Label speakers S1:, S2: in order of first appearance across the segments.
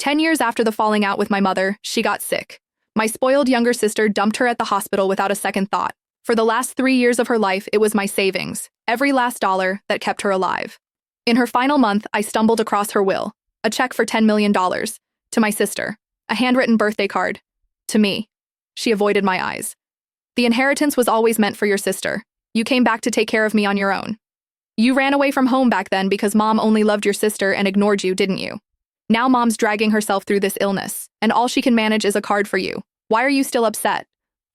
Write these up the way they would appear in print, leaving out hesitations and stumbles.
S1: 10 years after the falling out with my mother, she got sick. My spoiled younger sister dumped her at the hospital without a second thought. For the last 3 years of her life, it was my savings, every last dollar, that kept her alive. In her final month, I stumbled across her will, a check for $10 million, to my sister, a handwritten birthday card, to me. She avoided my eyes. The inheritance was always meant for your sister. You came back to take care of me on your own. You ran away from home back then because Mom only loved your sister and ignored you, didn't you? Now Mom's dragging herself through this illness, and all she can manage is a card for you. Why are you still upset?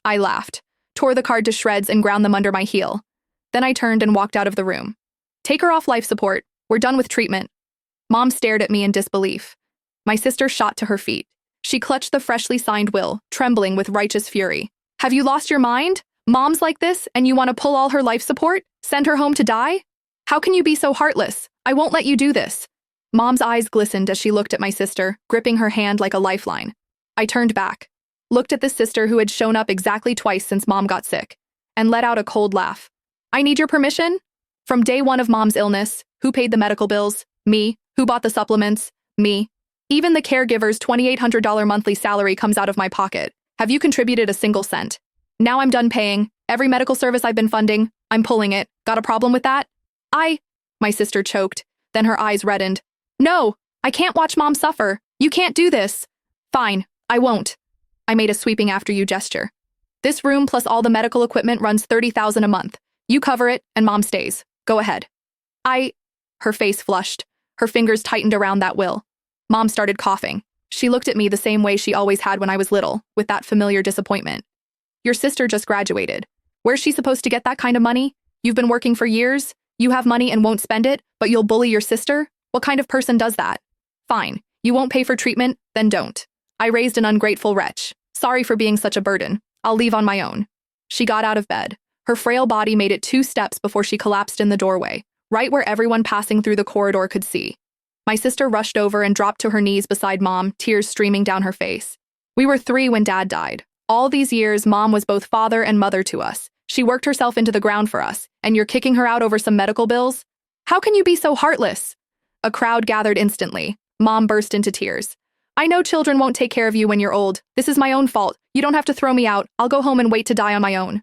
S1: I laughed, tore the card to shreds and ground them under my heel. Then I turned and walked out of the room. Take her off life support. We're done with treatment. Mom stared at me in disbelief. My sister shot to her feet. She clutched the freshly signed will, trembling with righteous fury. Have you lost your mind? Mom's like this, and you want to pull all her life support? Send her home to die? How can you be so heartless? I won't let you do this. Mom's eyes glistened as she looked at my sister, gripping her hand like a lifeline. I turned back, looked at the sister who had shown up exactly twice since Mom got sick, and let out a cold laugh. I need your permission? From day one of Mom's illness, who paid the medical bills? Me. Who bought the supplements? Me. Even the caregiver's $2,800 monthly salary comes out of my pocket. Have you contributed a single cent? Now I'm done paying. Every medical service I've been funding, I'm pulling it. Got a problem with that? My sister choked, then her eyes reddened. No, I can't watch Mom suffer. You can't do this. Fine, I won't. I made a sweeping after you gesture. This room plus all the medical equipment runs $30,000 a month. You cover it, and Mom stays. Go ahead. Her face flushed. Her fingers tightened around that will. Mom started coughing. She looked at me the same way she always had when I was little, with that familiar disappointment. Your sister just graduated. Where's she supposed to get that kind of money? You've been working for years. You have money and won't spend it, but you'll bully your sister? What kind of person does that? Fine. You won't pay for treatment? Then don't. I raised an ungrateful wretch. Sorry for being such a burden. I'll leave on my own. She got out of bed. Her frail body made it 2 steps before she collapsed in the doorway, right where everyone passing through the corridor could see. My sister rushed over and dropped to her knees beside Mom, tears streaming down her face. We were 3 when Dad died. All these years, Mom was both father and mother to us. She worked herself into the ground for us, and you're kicking her out over some medical bills? How can you be so heartless? A crowd gathered instantly. Mom burst into tears. I know children won't take care of you when you're old. This is my own fault. You don't have to throw me out. I'll go home and wait to die on my own.